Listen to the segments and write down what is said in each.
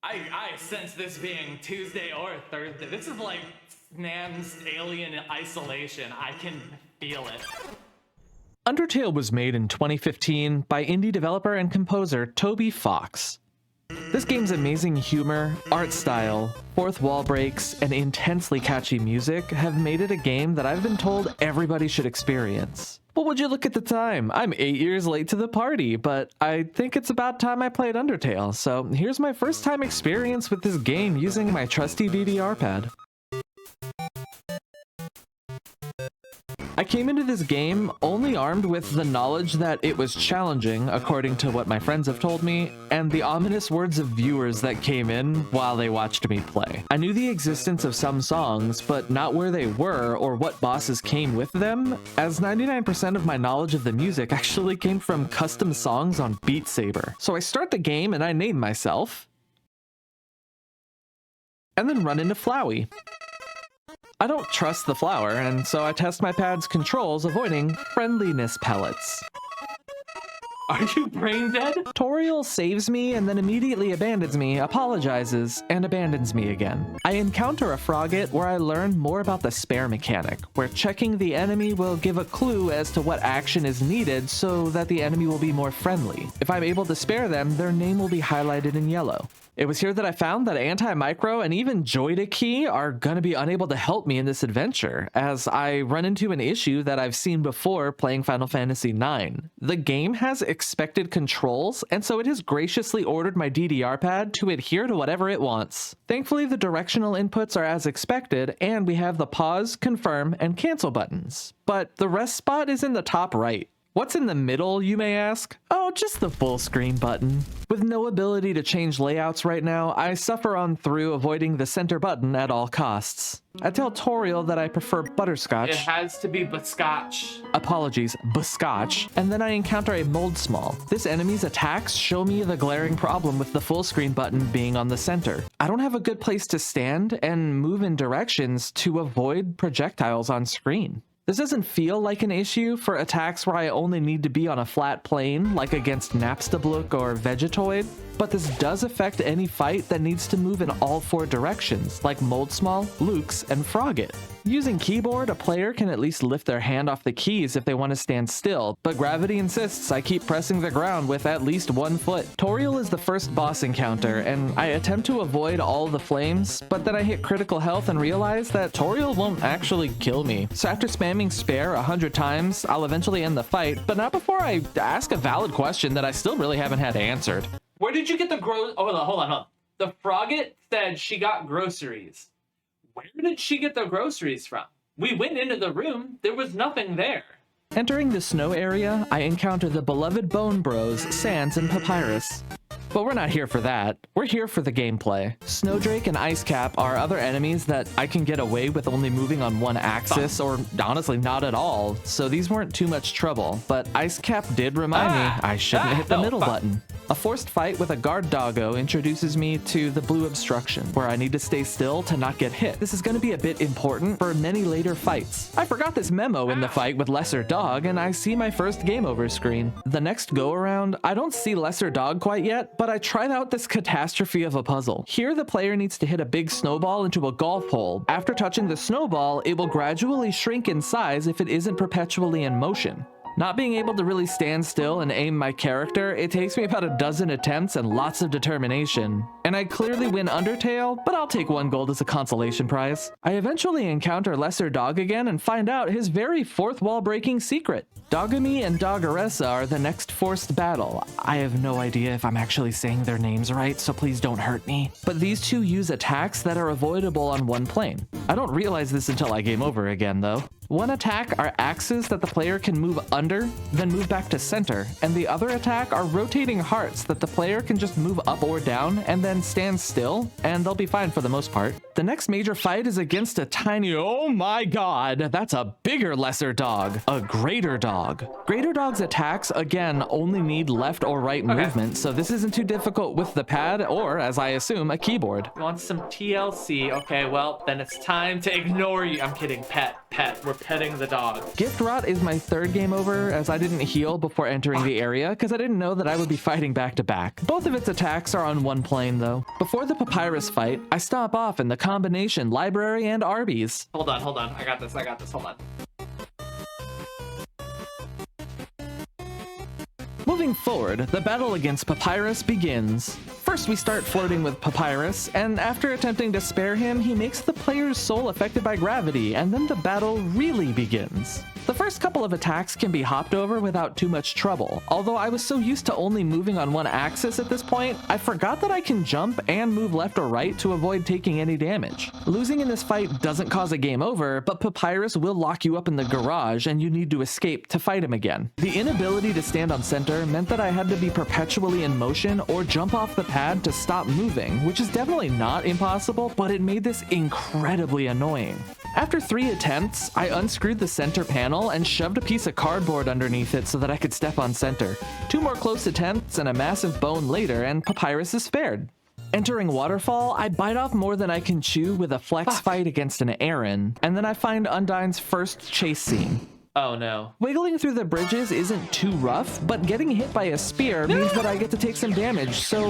I sense this being Tuesday or Thursday. This is like Nan's alien isolation. I can feel it. Undertale was made in 2015 by indie developer and composer Toby Fox. This game's amazing humor, art style, fourth wall breaks, and intensely catchy music have made it a game that I've been told everybody should experience. Well, would you look at the time? I'm 8 years late to the party, but I think it's about time I played Undertale, so here's my first time experience with this game using my trusty DDR pad. I came into this game only armed with the knowledge that it was challenging, according to what my friends have told me, and the ominous words of viewers that came in while they watched me play. I knew the existence of some songs, but not where they were or what bosses came with them, as 99% of my knowledge of the music actually came from custom songs on Beat Saber. So I start the game and I name myself, and then run into Flowey. I don't trust the flower, and so I test my pad's controls, avoiding friendliness pellets. Are you brain dead? Toriel saves me and then immediately abandons me, apologizes, and abandons me again. I encounter a Frogget where I learn more about the spare mechanic, where checking the enemy will give a clue as to what action is needed so that the enemy will be more friendly. If I'm able to spare them, their name will be highlighted in yellow. It was here that I found that Anti-Micro and even Joyda Key are gonna be unable to help me in this adventure, as I run into an issue that I've seen before playing Final Fantasy IX. The game has expected controls, and so it has graciously ordered my DDR pad to adhere to whatever it wants. Thankfully, the directional inputs are as expected, and we have the pause, confirm, and cancel buttons. But the rest spot is in the top right. What's in the middle, you may ask? Oh, just the full screen button. With no ability to change layouts right now, I suffer on through avoiding the center button at all costs. I tell Toriel that I prefer butterscotch. It has to be butterscotch. Apologies, butterscotch. And then I encounter a mold small. This enemy's attacks show me the glaring problem with the full screen button being on the center. I don't have a good place to stand and move in directions to avoid projectiles on screen. This doesn't feel like an issue for attacks where I only need to be on a flat plane, like against Napstablook or Vegetoid, but this does affect any fight that needs to move in all four directions, like Moldsmal, Luke's, and Frogget. Using keyboard, a player can at least lift their hand off the keys if they want to stand still, but gravity insists I keep pressing the ground with at least 1 foot. Toriel is the first boss encounter, and I attempt to avoid all the flames, but then I hit critical health and realize that Toriel won't actually kill me. So after spamming spare 100 times, I'll eventually end the fight, but not before I ask a valid question that I still really haven't had answered. Where did you get the hold on. The Frogget said she got groceries. Where did she get the groceries from? We went into the room, there was nothing there. Entering the snow area, I encounter the beloved Bone Bros, Sans, and Papyrus. But we're not here for that. We're here for the gameplay. Snowdrake and Icecap are other enemies that I can get away with only moving on one axis, or honestly not at all, so these weren't too much trouble. But Icecap did remind me I shouldn't hit the middle button. A forced fight with a guard doggo introduces me to the blue obstruction, where I need to stay still to not get hit. This is going to be a bit important for many later fights. I forgot this memo in the fight with Lesser Dog, and I see my first game over screen. The next go around, I don't see Lesser Dog quite yet, but I tried out this catastrophe of a puzzle. Here the player needs to hit a big snowball into a golf hole. After touching the snowball, it will gradually shrink in size if it isn't perpetually in motion. Not being able to really stand still and aim my character, it takes me about a dozen attempts and lots of determination. And I clearly win Undertale, but I'll take 1 gold as a consolation prize. I eventually encounter Lesser Dog again and find out his very fourth wall breaking secret. Dogami and Dogaressa are the next forced battle. I have no idea if I'm actually saying their names right, so please don't hurt me. But these two use attacks that are avoidable on one plane. I don't realize this until I game over again though. One attack are axes that the player can move under, then move back to center, and the other attack are rotating hearts that the player can just move up or down and then stand still, and they'll be fine for the most part. The next major fight is against a tiny, oh my god, that's a bigger Lesser Dog, a Greater Dog. Greater Dog's attacks, again, only need left or right movement, so this isn't too difficult with the pad or, as I assume, a keyboard. You want some TLC? Okay, well, then it's time to ignore you. I'm kidding, pet. We're petting the dog. Gift Rot is my third game over, as I didn't heal before entering the area because I didn't know that I would be fighting back to back. Both of its attacks are on one plane though. Before the Papyrus fight, I stop off in the combination Library and Arby's. Hold on. I got this, hold on. Moving forward, the battle against Papyrus begins. First, we start flirting with Papyrus, and after attempting to spare him, he makes the player's soul affected by gravity, and then the battle really begins. The first couple of attacks can be hopped over without too much trouble, although I was so used to only moving on one axis at this point, I forgot that I can jump and move left or right to avoid taking any damage. Losing in this fight doesn't cause a game over, but Papyrus will lock you up in the garage and you need to escape to fight him again. The inability to stand on center meant that I had to be perpetually in motion or jump off the pad to stop moving, which is definitely not impossible, but it made this incredibly annoying. After 3 attempts, I unscrewed the center panel and shoved a piece of cardboard underneath it so that I could step on center. 2 more close attempts and a massive bone later, and Papyrus is spared. Entering Waterfall, I bite off more than I can chew with a flex fight against an Aaron, and then I find Undyne's first chase scene. Oh no. Wiggling through the bridges isn't too rough, but getting hit by a spear means that I get to take some damage, so,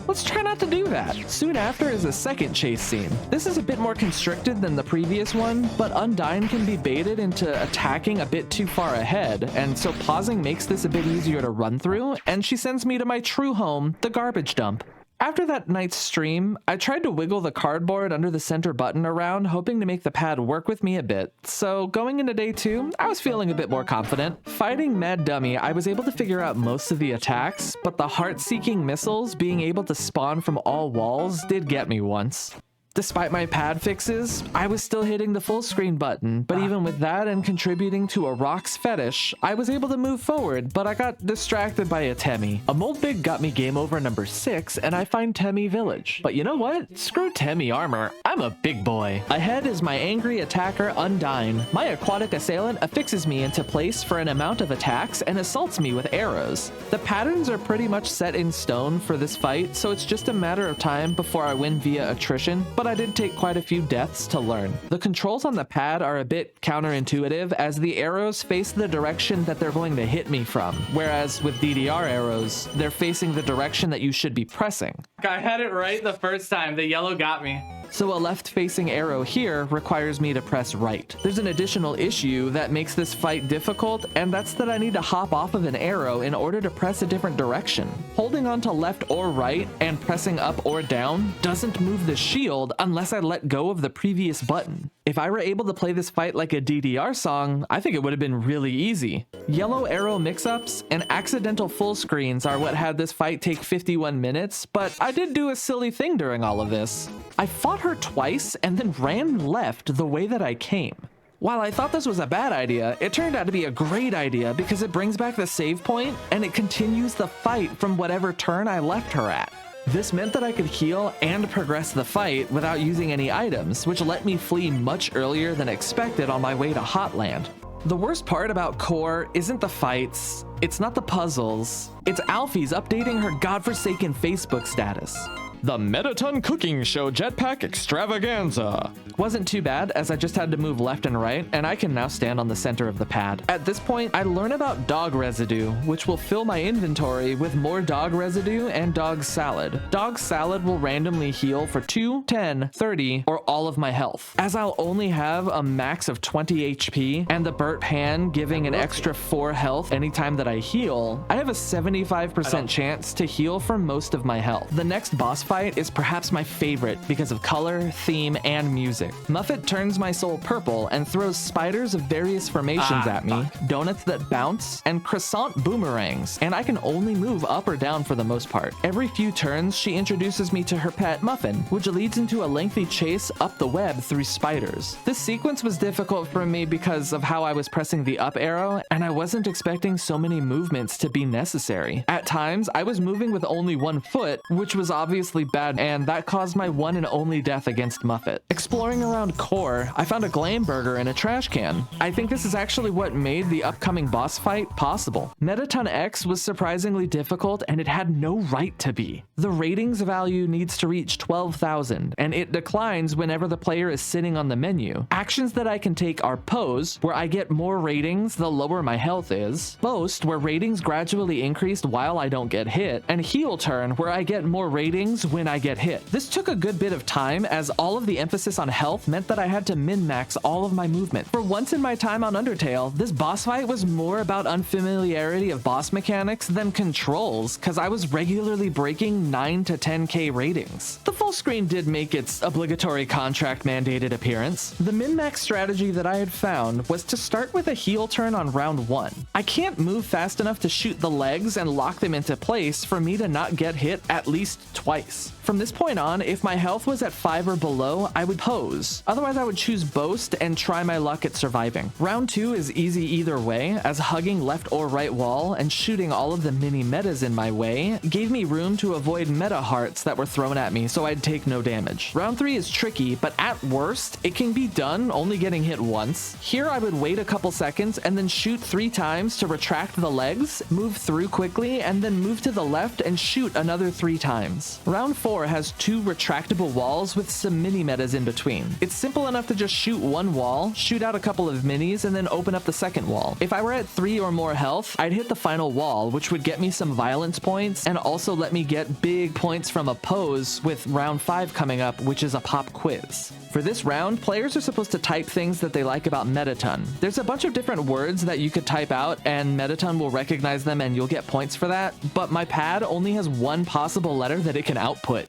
let's try not to do that. Soon after is a second chase scene. This is a bit more constricted than the previous one, but Undyne can be baited into attacking a bit too far ahead, and so pausing makes this a bit easier to run through, and she sends me to my true home, the garbage dump. After that night's stream, I tried to wiggle the cardboard under the center button around, hoping to make the pad work with me a bit. So going into day 2, I was feeling a bit more confident. Fighting Mad Dummy, I was able to figure out most of the attacks, but the heart-seeking missiles being able to spawn from all walls did get me once. Despite my pad fixes, I was still hitting the full screen button, but even with that and contributing to a rocks fetish, I was able to move forward, but I got distracted by a Temmie. A Moldbig got me game over number 6, and I find Temmie Village. But you know what? Screw Temmie armor, I'm a big boy. Ahead is my angry attacker Undyne. My aquatic assailant affixes me into place for an amount of attacks and assaults me with arrows. The patterns are pretty much set in stone for this fight, so it's just a matter of time before I win via attrition, but I did take quite a few deaths to learn. The controls on the pad are a bit counterintuitive as the arrows face the direction that they're going to hit me from, whereas with DDR arrows, they're facing the direction that you should be pressing. I had it right the first time. The yellow got me. So a left-facing arrow here requires me to press right. There's an additional issue that makes this fight difficult, and that's that I need to hop off of an arrow in order to press a different direction. Holding on to left or right and pressing up or down doesn't move the shield unless I let go of the previous button. If I were able to play this fight like a DDR song, I think it would have been really easy. Yellow arrow mix-ups and accidental full screens are what had this fight take 51 minutes, but I did do a silly thing during all of this. I fought her twice and then ran left the way that I came. While I thought this was a bad idea, it turned out to be a great idea because it brings back the save point and it continues the fight from whatever turn I left her at. This meant that I could heal and progress the fight without using any items, which let me flee much earlier than expected on my way to Hotland. The worst part about Core isn't the fights, it's not the puzzles, it's Alfie's updating her godforsaken Facebook status. The Metaton Cooking Show Jetpack Extravaganza. Wasn't too bad, as I just had to move left and right, and I can now stand on the center of the pad. At this point, I learn about dog residue, which will fill my inventory with more dog residue and dog salad. Dog salad will randomly heal for 2, 10, 30, or all of my health. As I'll only have a max of 20 HP, and the burnt pan giving an extra 4 health anytime that I heal, I have a 75% chance to heal for most of my health. The next boss fight is perhaps my favorite because of color, theme, and music. Muffet turns my soul purple and throws spiders of various formations at me, donuts that bounce, and croissant boomerangs, and I can only move up or down for the most part. Every few turns, she introduces me to her pet Muffin, which leads into a lengthy chase up the web through spiders. This sequence was difficult for me because of how I was pressing the up arrow, and I wasn't expecting so many movements to be necessary. At times, I was moving with only one foot, which was obviously horrendously bad, and that caused my one and only death against Muffet. Exploring around Core, I found a Glamburger in a trash can. I think this is actually what made the upcoming boss fight possible. Mettaton X was surprisingly difficult, and it had no right to be. The ratings value needs to reach 12,000, and it declines whenever the player is sitting on the menu. Actions that I can take are Pose, where I get more ratings the lower my health is, Boast, where ratings gradually increased while I don't get hit, and Heel Turn, where I get more ratings when I get hit. This took a good bit of time, as all of the emphasis on health meant that I had to min-max all of my movement. For once in my time on Undertale, this boss fight was more about unfamiliarity of boss mechanics than controls, cause I was regularly breaking 9 to 10k ratings. The full screen did make its obligatory contract mandated appearance. The min-max strategy that I had found was to start with a heel turn on round 1. I can't move fast enough to shoot the legs and lock them into place for me to not get hit at least twice. From this point on, if my health was at 5 or below, I would pose. Otherwise, I would choose Boast and try my luck at surviving. Round 2 is easy either way, as hugging left or right wall and shooting all of the mini metas in my way gave me room to avoid meta hearts that were thrown at me, so I'd take no damage. Round 3 is tricky, but at worst, it can be done only getting hit once. Here I would wait a couple seconds and then shoot 3 times to retract the legs, move through quickly, and then move to the left and shoot another 3 times. Round 4 has 2 retractable walls with some mini metas in between. It's simple enough to just shoot one wall, shoot out a couple of minis, and then open up the second wall. If I were at 3 or more health, I'd hit the final wall, which would get me some violence points and also let me get big points from a pose with round 5 coming up, which is a pop quiz. For this round, players are supposed to type things that they like about Mettaton. There's a bunch of different words that you could type out, and Mettaton will recognize them and you'll get points for that, but my pad only has one possible letter that it can output.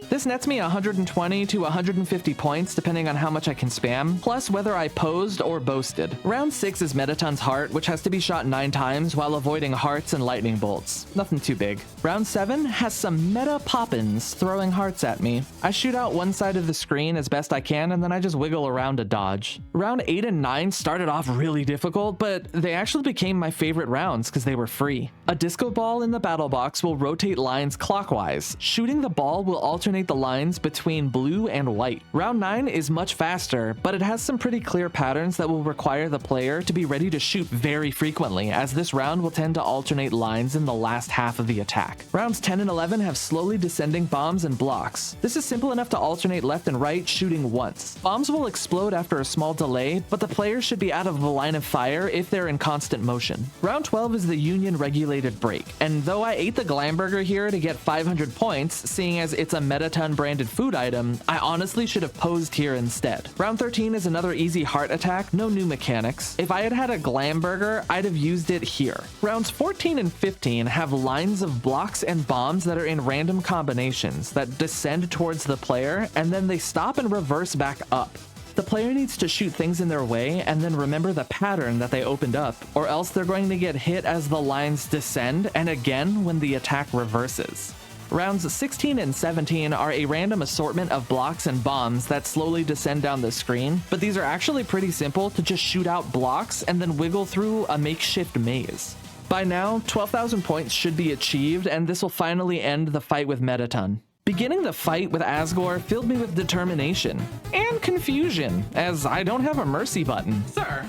This nets me 120 to 150 points depending on how much I can spam, plus whether I posed or boasted. Round 6 is Mettaton's heart, which has to be shot 9 times while avoiding hearts and lightning bolts. Nothing too big. Round 7 has some meta poppins throwing hearts at me. I shoot out one side of the screen as best I can, and then I just wiggle around to dodge. Round 8 and 9 started off really difficult, but they actually became my favorite rounds because they were free. A disco ball in the battle box will rotate lines clockwise. Shooting the ball will alternate the lines between blue and white. Round 9 is much faster, but it has some pretty clear patterns that will require the player to be ready to shoot very frequently, as this round will tend to alternate lines in the last half of the attack. Rounds 10 and 11 have slowly descending bombs and blocks. This is simple enough to alternate left and right, shooting once. Bombs will explode after a small delay, but the player should be out of the line of fire if they're in constant motion. Round 12 is the Union regulated break, and though I ate the Glamburger here to get 500 points, seeing as it's a Mettaton branded food item, I honestly should have posed here instead. Round 13 is another easy heart attack, no new mechanics. If I had had a Glamburger, I'd have used it here. Rounds 14 and 15 have lines of blocks and bombs that are in random combinations that descend towards the player, and then they stop and reverse back up. The player needs to shoot things in their way and then remember the pattern that they opened up, or else they're going to get hit as the lines descend and again when the attack reverses. Rounds 16 and 17 are a random assortment of blocks and bombs that slowly descend down the screen, but these are actually pretty simple to just shoot out blocks and then wiggle through a makeshift maze. By now, 12,000 points should be achieved, and this will finally end the fight with Mettaton. Beginning the fight with Asgore filled me with determination and confusion, as I don't have a mercy button. Sir,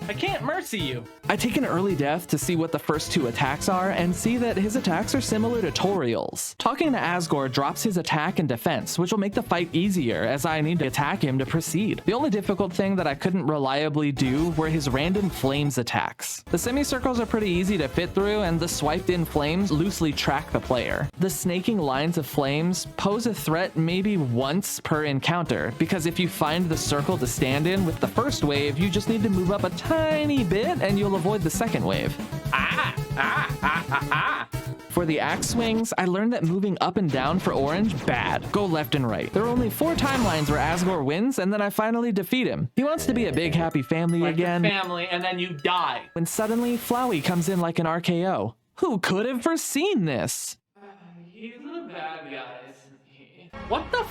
I can't mercy you. I take an early death to see what the first 2 attacks are and see that his attacks are similar to Toriel's. Talking to Asgore drops his attack and defense, which will make the fight easier as I need to attack him to proceed. The only difficult thing that I couldn't reliably do were his random flames attacks. The semicircles are pretty easy to fit through, and the swiped in flames loosely track the player. The snaking lines of flames pose a threat maybe once per encounter, because if you find the circle to stand in with the first wave, you just need to move up a tiny bit and you'll avoid the second wave. For the axe swings, I learned that moving up and down for orange, bad. Go left and right. There are only 4 timelines where Asgore wins, and then I finally defeat him. He wants to be a big happy family Like again. family, and then you die. When suddenly, Flowey comes in like an RKO. Who could have foreseen this? He's a bad guy, isn't he? What the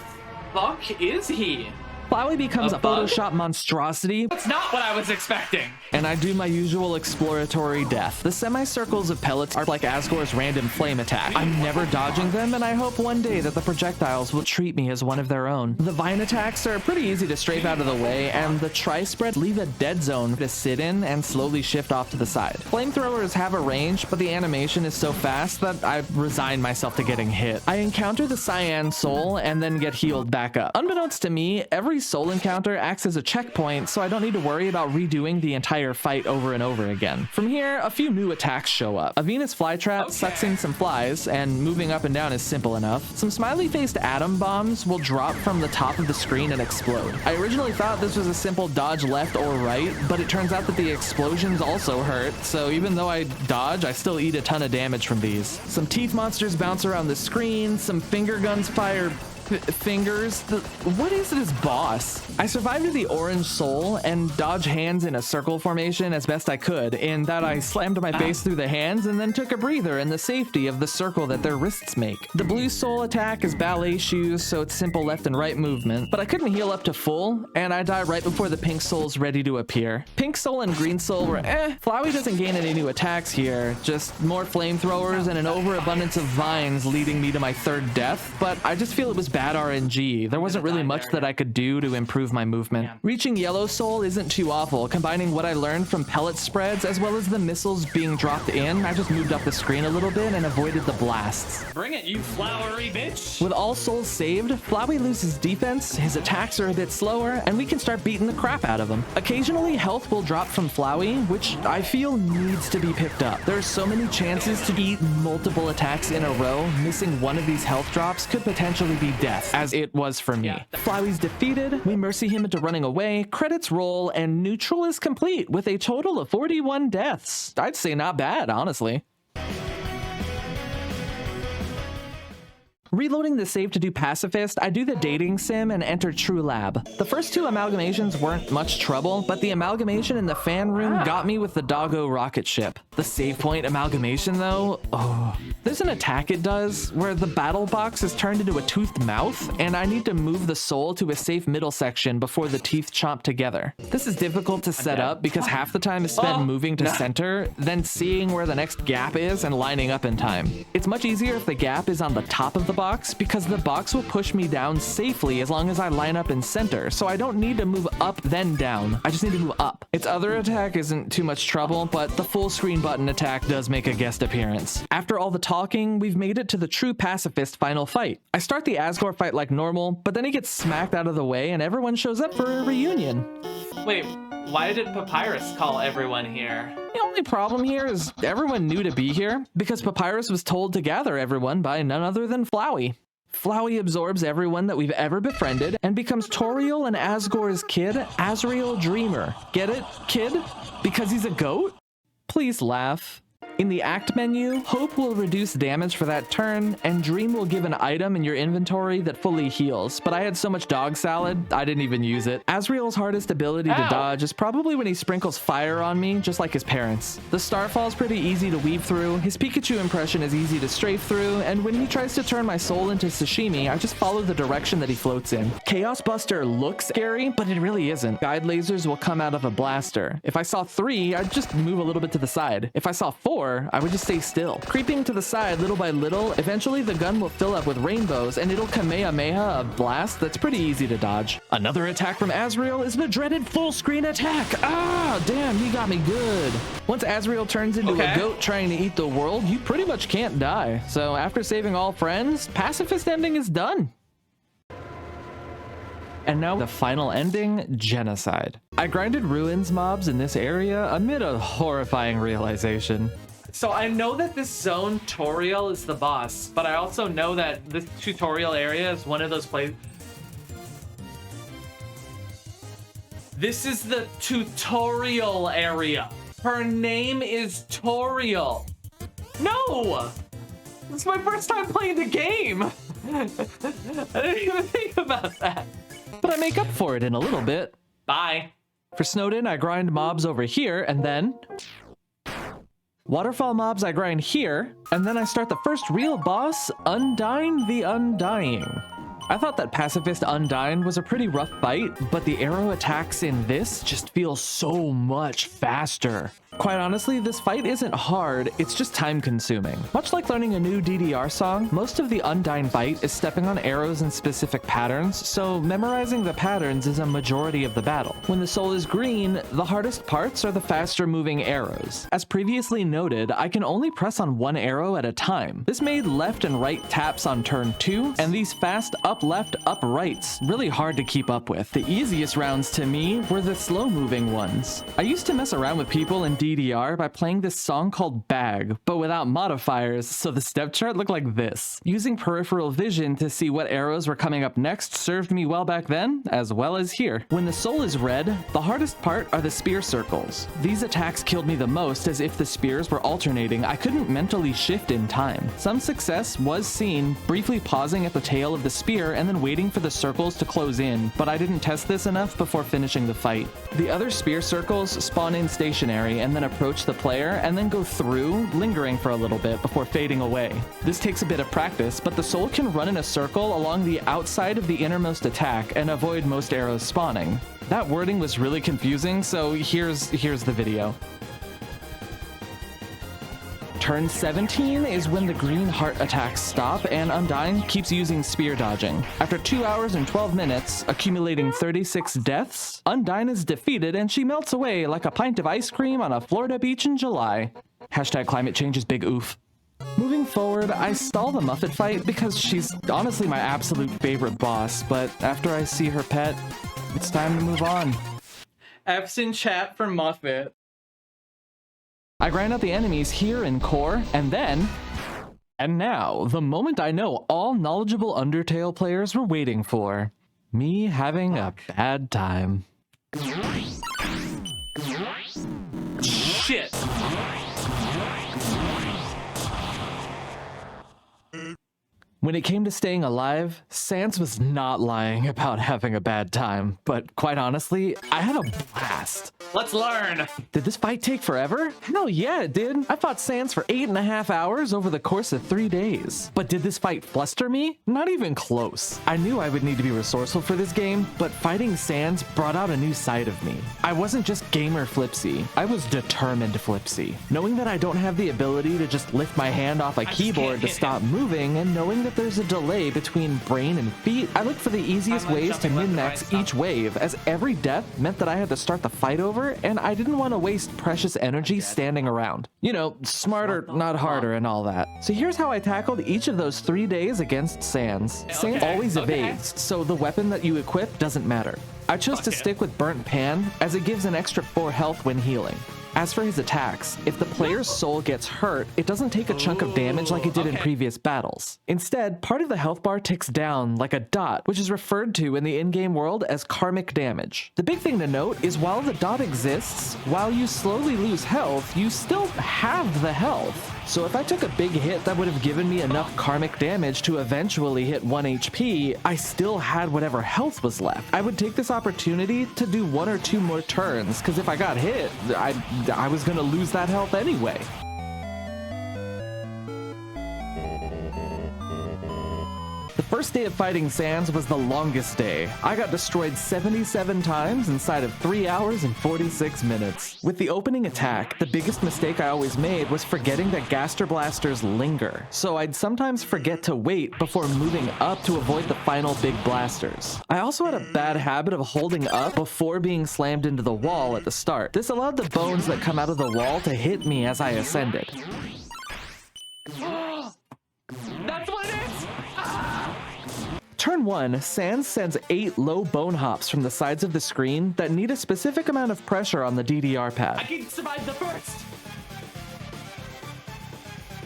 fuck is he? Flowey becomes A a bug? Photoshop monstrosity, That's not what I was expecting. and I do my usual exploratory death. The semicircles of pellets are like Asgore's random flame attack. I'm never dodging them, and I hope one day that the projectiles will treat me as one of their own. The vine attacks are pretty easy to strafe out of the way, and the tri-spreads leave a dead zone to sit in and slowly shift off to the side. Flamethrowers have a range, but the animation is so fast that I resign myself to getting hit. I encounter the cyan soul and then get healed back up. Unbeknownst to me, every soul encounter acts as a checkpoint, so I don't need to worry about redoing the entire fight over and over again. From here, a few new attacks show up. A Venus flytrap sucks in some flies, and moving up and down is simple enough. Some smiley-faced atom bombs will drop from the top of the screen and explode. I originally thought this was a simple dodge left or right, but it turns out that the explosions also hurt, so even though I dodge, I still eat a ton of damage from these. Some teeth monsters bounce around the screen, some finger guns fire fingers. What is this boss? I survived to the orange soul and dodge hands in a circle formation as best I could, in that I slammed my face through the hands and then took a breather in the safety of the circle that their wrists make. The blue soul attack is ballet shoes, so it's simple left and right movement, but I couldn't heal up to full, and I die right before the pink soul's ready to appear. Pink soul and green soul were Flowey doesn't gain any new attacks here, just more flamethrowers and an overabundance of vines leading me to my third death, but I just feel it was bad RNG. There wasn't really much that I could do to improve my movement. Reaching yellow soul isn't too awful. Combining what I learned from pellet spreads as well as the missiles being dropped in, I just moved up the screen a little bit and avoided the blasts. Bring it, you flowery bitch. With all souls saved, Flowey loses defense, his attacks are a bit slower, and we can start beating the crap out of him. Occasionally, health will drop from Flowey, which I feel needs to be picked up. There are so many chances to eat multiple attacks in a row. Missing one of these health drops could potentially be death, as it was for me. Flowey's defeated, we mercy him into running away, credits roll, and neutral is complete with a total of 41 deaths. I'd say not bad, honestly. Reloading the save to do Pacifist, I do the dating sim and enter True Lab. The first two amalgamations weren't much trouble, but the amalgamation in the fan room got me with the doggo rocket ship. The save point amalgamation though, there's an attack it does where the battle box is turned into a toothed mouth, and I need to move the soul to a safe middle section before the teeth chomp together. This is difficult to set up because half the time is spent moving to center, then seeing where the next gap is and lining up in time. It's much easier if the gap is on the top of the box, because the box will push me down safely as long as I line up in center, so I don't need to move up then down. I just need to move up. Its other attack isn't too much trouble, but the full screen button attack does make a guest appearance. After all the talking, we've made it to the true pacifist final fight. I start the Asgore fight like normal, but then he gets smacked out of the way and everyone shows up for a reunion. Wait, why did Papyrus call everyone here? The only problem here is everyone knew to be here, because Papyrus was told to gather everyone by none other than Flowey. Flowey absorbs everyone that we've ever befriended and becomes Toriel and Asgore's kid, Azrael Dreamer. Get it, kid? Because he's a goat? Please laugh. In the act menu, Hope will reduce damage for that turn, and Dream will give an item in your inventory that fully heals, but I had so much dog salad, I didn't even use it. Azrael's hardest ability to dodge is probably when he sprinkles fire on me, just like his parents. The Starfall's pretty easy to weave through, his Pikachu impression is easy to strafe through, and when he tries to turn my soul into sashimi, I just follow the direction that he floats in. Chaos Buster looks scary, but it really isn't. Guide lasers will come out of a blaster. If I saw 3, I'd just move a little bit to the side. If I saw 4, I would just stay still. Creeping to the side little by little, eventually the gun will fill up with rainbows and it'll Kamehameha a blast that's pretty easy to dodge. Another attack from Azrael is the dreaded full screen attack. Ah, damn, he got me good. Once Azrael turns into a goat trying to eat the world, you pretty much can't die. So after saving all friends, pacifist ending is done. And now the final ending, Genocide. I grinded ruins mobs in this area amid a horrifying realization. So I know that this zone Toriel is the boss, but I also know that this tutorial area is one of those places. This is the tutorial area. Her name is Toriel. No! This is my first time playing the game. I didn't even think about that. But I make up for it in a little bit. Bye. For Snowden, I grind mobs over here, and then Waterfall mobs I grind here, and then I start the first real boss, Undying the Undying. I thought that Pacifist Undyne was a pretty rough fight, but the arrow attacks in this just feel so much faster. Quite honestly, this fight isn't hard, it's just time consuming. Much like learning a new DDR song, most of the Undyne fight is stepping on arrows in specific patterns, so memorizing the patterns is a majority of the battle. When the soul is green, the hardest parts are the faster moving arrows. As previously noted, I can only press on one arrow at a time. This made left and right taps on turn 2, and these fast up left, up rights really hard to keep up with. The easiest rounds to me were the slow moving ones. I used to mess around with people in DDR by playing this song called Bag, but without modifiers, so the step chart looked like this. Using peripheral vision to see what arrows were coming up next served me well back then, as well as here. When the soul is red, the hardest part are the spear circles. These attacks killed me the most, as if the spears were alternating, I couldn't mentally shift in time. Some success was seen, briefly pausing at the tail of the spear and then waiting for the circles to close in, but I didn't test this enough before finishing the fight. The other spear circles spawn in stationary and then approach the player and then go through, lingering for a little bit before fading away. This takes a bit of practice, but the soul can run in a circle along the outside of the innermost attack and avoid most arrows spawning. That wording was really confusing, so here's the video. Turn 17 is when the green heart attacks stop and Undyne keeps using spear dodging. After 2 hours and 12 minutes, accumulating 36 deaths, Undyne is defeated and she melts away like a pint of ice cream on a Florida beach in July. Hashtag climate change is big oof. Moving forward, I stall the Muffet fight because she's honestly my absolute favorite boss, but after I see her pet, it's time to move on. F's in chat for Muffet. I grind out the enemies here in core, and now, the moment I know all knowledgeable Undertale players were waiting for. Me having a bad time. Shit. When it came to staying alive, Sans was not lying about having a bad time, but quite honestly, I had a blast. Let's learn. Did this fight take forever? Hell yeah, it did. I fought Sans for 8.5 hours over the course of 3 days. But did this fight fluster me? Not even close. I knew I would need to be resourceful for this game, but fighting Sans brought out a new side of me. I wasn't just gamer Flipsy, I was determined Flipsy. Knowing that I don't have the ability to just lift my hand off a keyboard to stop moving, and knowing that there's a delay between brain and feet, I looked for the easiest ways to min-max each wave, as every death meant that I had to start the fight over, and I didn't want to waste precious energy standing around. You know, smarter, not harder and all that. So here's how I tackled each of those 3 days against Sans. Sans always evades, so the weapon that you equip doesn't matter. I chose to stick with Burnt Pan, as it gives an extra 4 health when healing. As for his attacks, if the player's soul gets hurt, it doesn't take a chunk of damage like it did in previous battles. Instead, part of the health bar ticks down like a dot, which is referred to in the in-game world as karmic damage. The big thing to note is while the dot exists, while you slowly lose health, you still have the health. So if I took a big hit that would have given me enough karmic damage to eventually hit 1 HP, I still had whatever health was left. I would take this opportunity to do 1 or 2 more turns, because if I got hit, I was gonna lose that health anyway. The first day of fighting Sans was the longest day. I got destroyed 77 times inside of 3 hours and 46 minutes. With the opening attack, the biggest mistake I always made was forgetting that Gaster Blasters linger, so I'd sometimes forget to wait before moving up to avoid the final big blasters. I also had a bad habit of holding up before being slammed into the wall at the start. This allowed the bones that come out of the wall to hit me as I ascended. That's what it is! Turn 1, Sans sends 8 low bone hops from the sides of the screen that need a specific amount of pressure on the DDR pad. I can survive the first!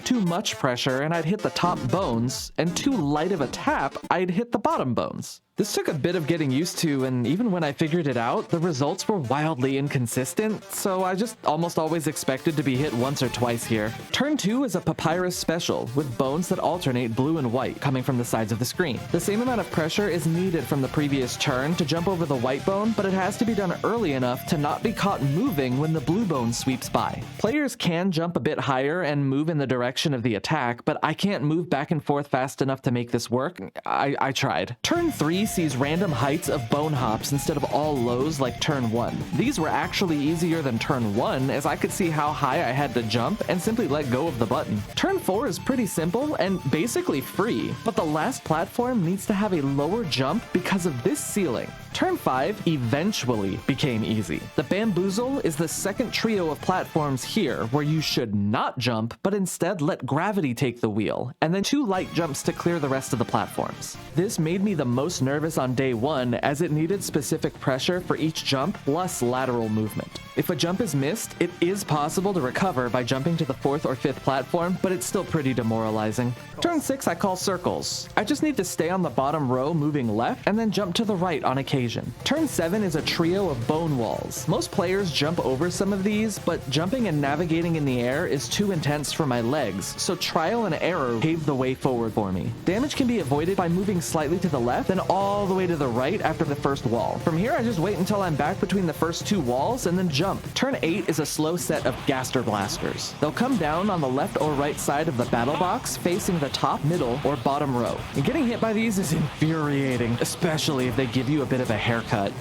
Too much pressure and I'd hit the top bones, and too light of a tap, I'd hit the bottom bones. This took a bit of getting used to, and even when I figured it out, the results were wildly inconsistent, so I just almost always expected to be hit once or twice here. Turn 2 is a Papyrus special, with bones that alternate blue and white coming from the sides of the screen. The same amount of pressure is needed from the previous turn to jump over the white bone, but it has to be done early enough to not be caught moving when the blue bone sweeps by. Players can jump a bit higher and move in the direction of the attack, but I can't move back and forth fast enough to make this work. I tried. Turn 3 sees random heights of bone hops instead of all lows like turn 1. These were actually easier than turn 1, as I could see how high I had to jump and simply let go of the button. Turn 4 is pretty simple and basically free, but the last platform needs to have a lower jump because of this ceiling. Turn 5 eventually became easy. The Bamboozle is the second trio of platforms here, where you should not jump, but instead let gravity take the wheel, and then 2 light jumps to clear the rest of the platforms. This made me the most nervous on day 1, as it needed specific pressure for each jump plus lateral movement. If a jump is missed, it is possible to recover by jumping to the 4th or 5th platform, but it's still pretty demoralizing. Turn 6 I call circles. I just need to stay on the bottom row moving left, and then jump to the right on occasion. Turn 7 is a trio of bone walls. Most players jump over some of these, but jumping and navigating in the air is too intense for my legs, so trial and error paved the way forward for me. Damage can be avoided by moving slightly to the left, then all the way to the right after the first wall. From here, I just wait until I'm back between the first 2 walls and then jump. Turn 8 is a slow set of Gaster Blasters. They'll come down on the left or right side of the battle box, facing the top, middle, or bottom row. And getting hit by these is infuriating, especially if they give you a bit of a haircut.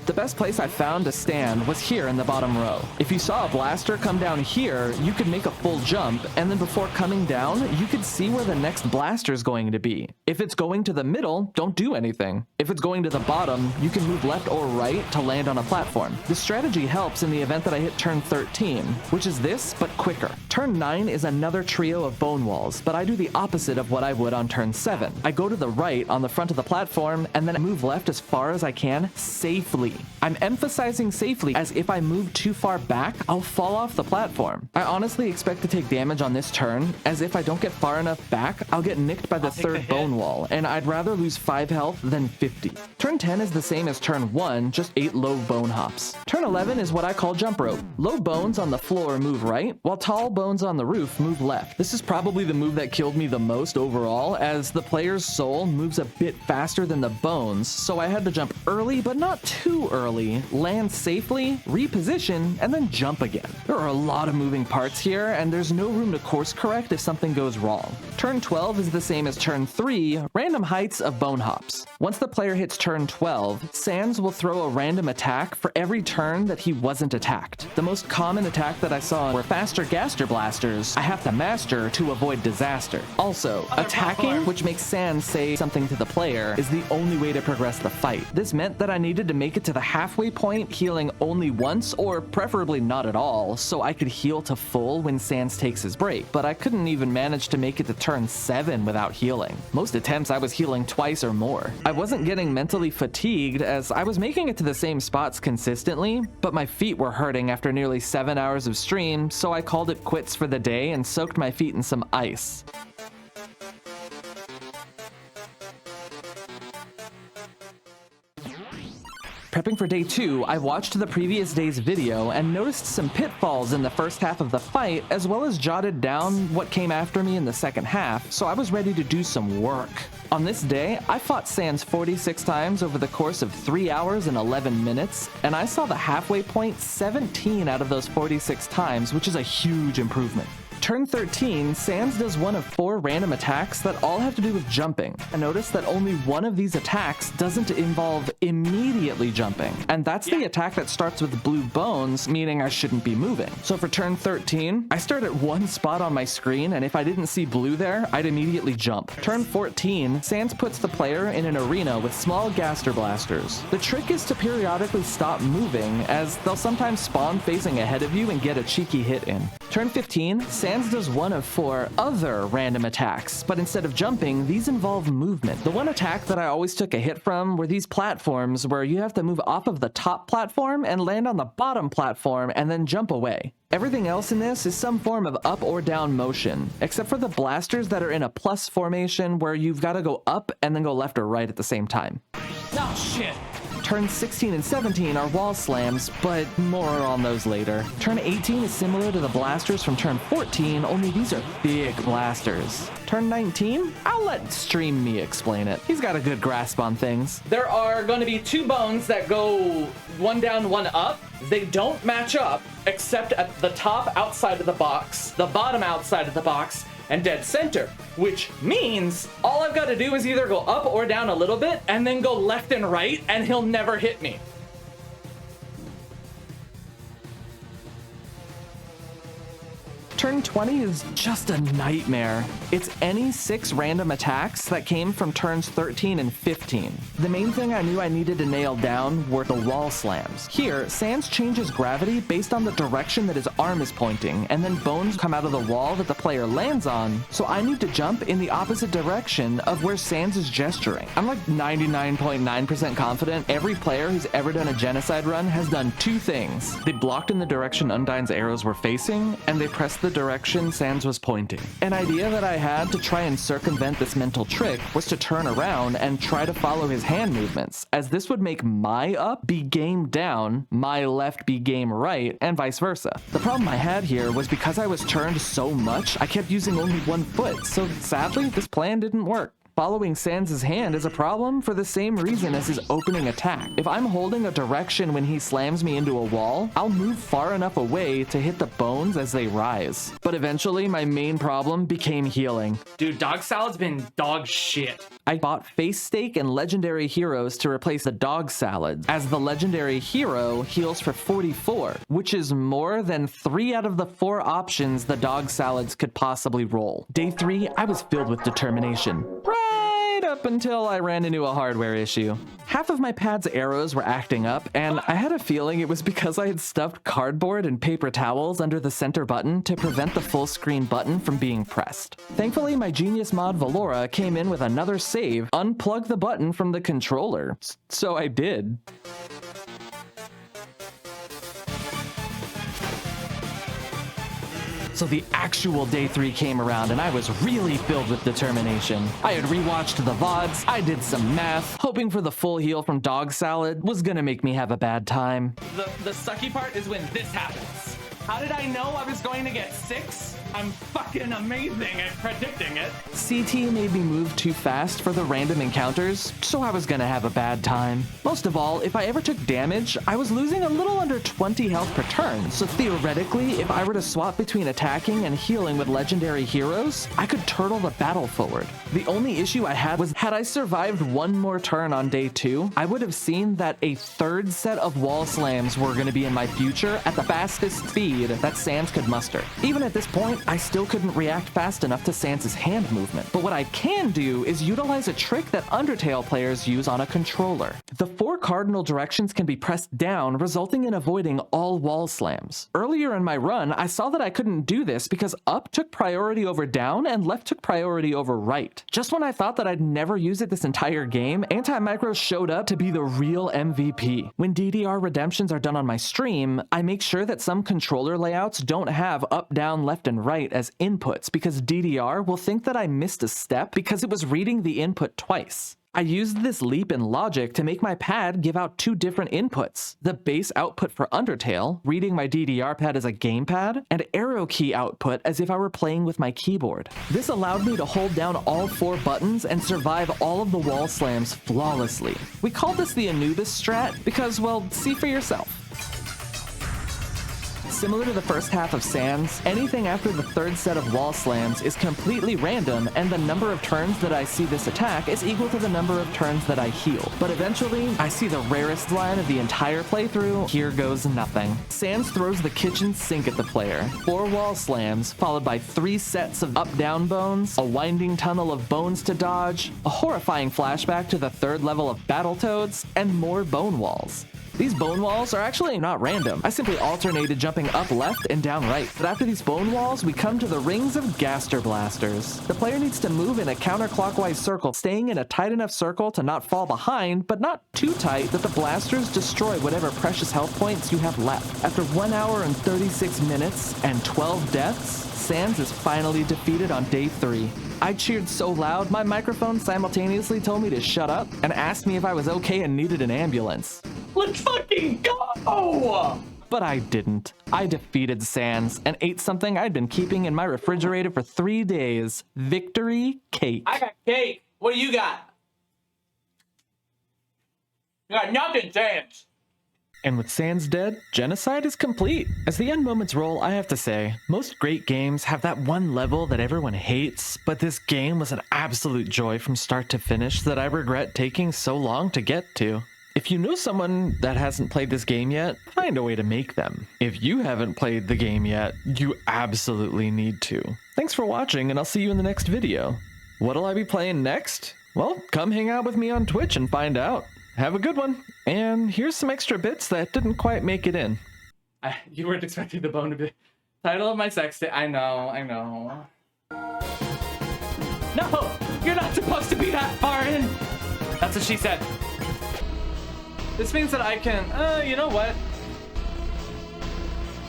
The best place I found to stand was here in the bottom row. If you saw a blaster come down here, you could make a full jump, and then before coming down, you could see where the next blaster is going to be. If it's going to the middle, don't do anything. If it's going to the bottom, you can move left or right to land on a platform. This strategy helps in the event that I hit turn 13, which is this, but quicker. Turn 9 is another trio of bone walls, but I do the opposite of what I would on turn 7. I go to the right on the front of the platform, and then I move left as far as I can, safely. I'm emphasizing safely, as if I move too far back, I'll fall off the platform. I honestly expect to take damage on this turn, as if I don't get far enough back, I'll get nicked by the third bone wall, and I'd rather lose 5 health than 50. Turn 10 is the same as turn 1, just 8 low bone hops. Turn 11 is what I call jump rope. Low bones on the floor move right, while tall bones on the roof move left. This is probably the move that killed me the most overall, as the player's soul moves a bit faster than the bones, so I had to jump early, but not too early, land safely, reposition, and then jump again. There are a lot of moving parts here, and there's no room to course correct if something goes wrong. Turn 12 is the same as turn 3, random heights of bone hops. Once the player hits turn 12, Sans will throw a random attack for every turn that he wasn't attacked. The most common attack that I saw were faster Gaster Blasters I have to master to avoid disaster. Also, attacking, which makes Sans say something to the player, is the only way to progress the fight. This meant that I needed to make it to the halfway point, healing only once, or preferably not at all, so I could heal to full when Sans takes his break, but I couldn't even manage to make it to turn 7 without healing. Most attempts I was healing twice or more. I wasn't getting mentally fatigued, as I was making it to the same spots consistently, but my feet were hurting after nearly 7 hours of stream, so I called it quits for the day and soaked my feet in some ice. Prepping for day 2, I watched the previous day's video and noticed some pitfalls in the first half of the fight, as well as jotted down what came after me in the second half, so I was ready to do some work. On this day, I fought Sans 46 times over the course of 3 hours and 11 minutes, and I saw the halfway point 17 out of those 46 times, which is a huge improvement. Turn 13, Sans does one of 4 random attacks that all have to do with jumping. I noticed that only one of these attacks doesn't involve immediately jumping, and that's the attack that starts with blue bones, meaning I shouldn't be moving. So for turn 13, I start at one spot on my screen, and if I didn't see blue there, I'd immediately jump. Turn 14, Sans puts the player in an arena with small Gaster Blasters. The trick is to periodically stop moving, as they'll sometimes spawn facing ahead of you and get a cheeky hit in. Turn 15, Sans does one of 4 other random attacks, but instead of jumping, these involve movement. The one attack that I always took a hit from were these platforms where you have to move off of the top platform and land on the bottom platform and then jump away. Everything else in this is some form of up or down motion, except for the blasters that are in a plus formation where you've got to go up and then go left or right at the same time. Oh, shit. Turns 16 and 17 are wall slams, but more on those later. Turn 18 is similar to the blasters from turn 14, only these are big blasters. Turn 19? I'll let Stream Me explain it. He's got a good grasp on things. There are going to be 2 bones that go one down, one up. They don't match up, except at the top outside of the box, the bottom outside of the box, and dead center, which means all I've got to do is either go up or down a little bit and then go left and right, and he'll never hit me. Turn 20 is just a nightmare. It's any 6 random attacks that came from turns 13 and 15. The main thing I knew I needed to nail down were the wall slams. Here, Sans changes gravity based on the direction that his arm is pointing, and then bones come out of the wall that the player lands on, so I need to jump in the opposite direction of where Sans is gesturing. I'm like 99.9% confident every player who's ever done a Genocide run has done 2 things. They blocked in the direction Undyne's arrows were facing, and they pressed the direction Sans was pointing. An idea that I had to try and circumvent this mental trick was to turn around and try to follow his hand movements, as this would make my up be game down, my left be game right, and vice versa. The problem I had here was because I was turned so much, I kept using only one foot, so sadly, this plan didn't work. Following Sans' hand is a problem for the same reason as his opening attack. If I'm holding a direction when he slams me into a wall, I'll move far enough away to hit the bones as they rise. But eventually, my main problem became healing. Dude, dog salad's been dog shit. I bought Face Steak and Legendary Heroes to replace the dog salad, as the Legendary Hero heals for 44, which is more than 3 out of the 4 options the dog salads could possibly roll. Day 3, I was filled with determination. Up until I ran into a hardware issue. Half of my pad's arrows were acting up, and I had a feeling it was because I had stuffed cardboard and paper towels under the center button to prevent the full screen button from being pressed. Thankfully, my genius mod Valora came in with another save, unplug the button from the controller. So I did. So the actual day 3 came around and I was really filled with determination. I had rewatched the VODs, I did some math, hoping for the full heal from dog salad was gonna make me have a bad time. The sucky part is when this happens. How did I know I was going to get 6? I'm fucking amazing at predicting it. CT made me move too fast for the random encounters, so I was gonna have a bad time. Most of all, if I ever took damage, I was losing a little under 20 health per turn, so theoretically, if I were to swap between attacking and healing with legendary heroes, I could turtle the battle forward. The only issue I had was, had I survived one more turn on day 2, I would have seen that a 3rd set of wall slams were gonna be in my future at the fastest speed that Sans could muster. Even at this point, I still couldn't react fast enough to Sans' hand movement. But what I can do is utilize a trick that Undertale players use on a controller. The 4 cardinal directions can be pressed down, resulting in avoiding all wall slams. Earlier in my run, I saw that I couldn't do this because up took priority over down and left took priority over right. Just when I thought that I'd never use it this entire game, Anti-Micro showed up to be the real MVP. When DDR redemptions are done on my stream, I make sure that some controller layouts don't have up, down, left, and right as inputs because DDR will think that I missed a step because it was reading the input twice. I used this leap in logic to make my pad give out 2 different inputs. The base output for Undertale, reading my DDR pad as a gamepad, and arrow key output as if I were playing with my keyboard. This allowed me to hold down all 4 buttons and survive all of the wall slams flawlessly. We called this the Anubis strat because, well, see for yourself. Similar to the first half of Sans, anything after the 3rd set of wall slams is completely random, and the number of turns that I see this attack is equal to the number of turns that I heal. But eventually, I see the rarest line of the entire playthrough, here goes nothing. Sans throws the kitchen sink at the player. 4 wall slams, followed by 3 sets of up-down bones, a winding tunnel of bones to dodge, a horrifying flashback to the 3rd level of Battletoads, and more bone walls. These bone walls are actually not random. I simply alternated jumping up left and down right. But after these bone walls, we come to the rings of Gaster Blasters. The player needs to move in a counterclockwise circle, staying in a tight enough circle to not fall behind, but not too tight that the blasters destroy whatever precious health points you have left. After 1 hour and 36 minutes and 12 deaths, Sans is finally defeated on day 3. I cheered so loud, my microphone simultaneously told me to shut up and asked me if I was okay and needed an ambulance. Let's fucking go! But I didn't. I defeated Sans and ate something I'd been keeping in my refrigerator for 3 days. Victory cake. I got cake. What do you got? You got nothing, Sans. And with Sans dead, Genocide is complete. As the end moments roll, I have to say, most great games have that one level that everyone hates, but this game was an absolute joy from start to finish that I regret taking so long to get to. If you know someone that hasn't played this game yet, find a way to make them. If you haven't played the game yet, you absolutely need to. Thanks for watching, and I'll see you in the next video. What'll I be playing next? Well, come hang out with me on Twitch and find out. Have a good one. And here's some extra bits that didn't quite make it in. You weren't expecting the bone to be title of my sex tape. I know. No, you're not supposed to be that far in. That's what she said. This means that I can, you know what?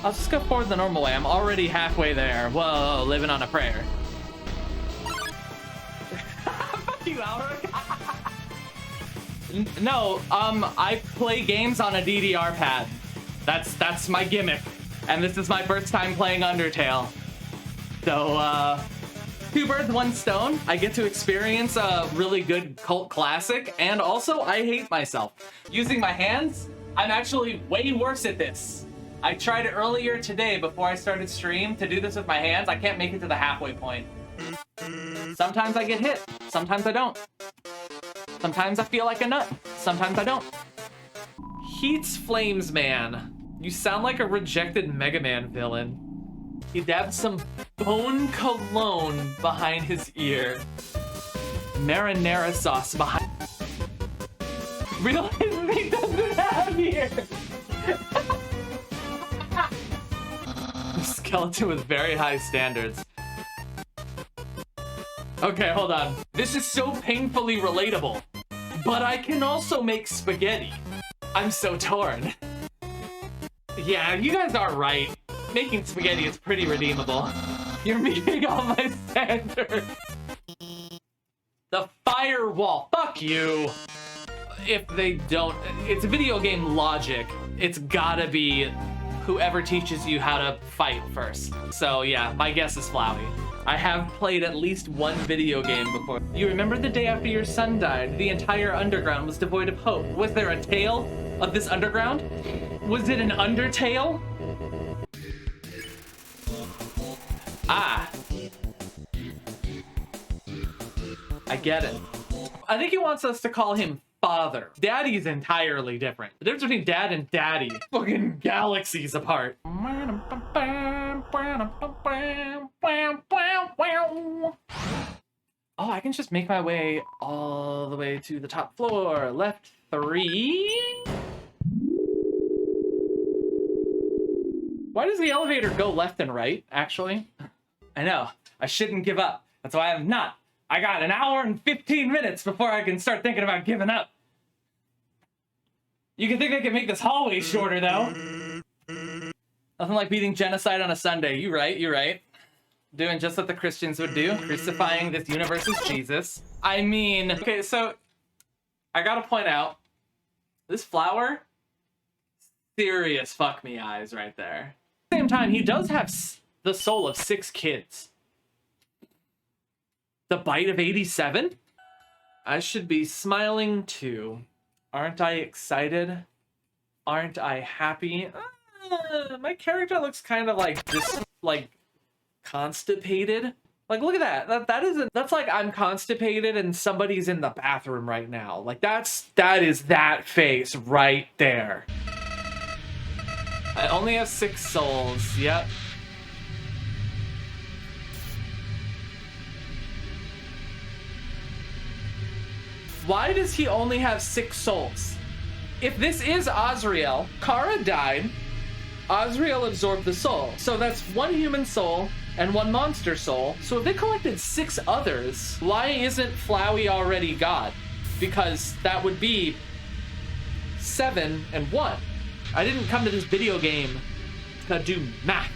I'll just go forward the normal way. I'm already halfway there. Whoa, living on a prayer. Fuck you, Alric. No, I play games on a DDR pad. That's my gimmick. And this is my first time playing Undertale. So, 2 birds, 1 stone. I get to experience a really good cult classic, and also I hate myself. Using my hands, I'm actually way worse at this. I tried it earlier today before I started stream to do this with my hands. I can't make it to the halfway point. Sometimes I get hit, sometimes I don't. Sometimes I feel like a nut, sometimes I don't. Heats Flames Man. You sound like a rejected Mega Man villain. He dabbed some bone cologne behind his ear. Marinara sauce behind... Realize he doesn't have ears! Skeleton with very high standards. Okay, hold on. This is so painfully relatable. But I can also make spaghetti. I'm so torn. Yeah, you guys are right. Making spaghetti is pretty redeemable. You're meeting all my standards. The firewall. Fuck you. If they don't... It's video game logic. It's gotta be whoever teaches you how to fight first. So yeah, my guess is Flowey. I have played at least one video game before. You remember the day after your son died? The entire underground was devoid of hope. Was there a tale of this underground? Was it an Undertale? Ah. I get it. I think he wants us to call him Father. Daddy's entirely different. The difference between dad and daddy, fucking galaxies apart. Oh, I can just make my way all the way to the top floor. Left 3. Why does the elevator go left and right, actually? I know, I shouldn't give up. That's why I'm not. I got 1 hour and 15 minutes before I can start thinking about giving up. You can think I can make this hallway shorter, though. Nothing like beating Genocide on a Sunday. You're right. Doing just what the Christians would do, crucifying this universe's Jesus. I mean, okay, so I gotta point out, this flower, serious fuck me eyes right there. At the same time, he does have the soul of 6 kids. The bite of 87? I should be smiling too. Aren't I excited? Aren't I happy? My character looks kind of like just like constipated. Like, look at that. That's like I'm constipated and somebody's in the bathroom right now. Like that is that face right there. I only have 6 souls. Yep. Why does he only have 6 souls? If this is Azrael, Kara died, Azrael absorbed the soul. So that's 1 human soul and 1 monster soul. So if they collected 6 others, why isn't Flowey already God? Because that would be 7 and 1. I didn't come to this video game to do math.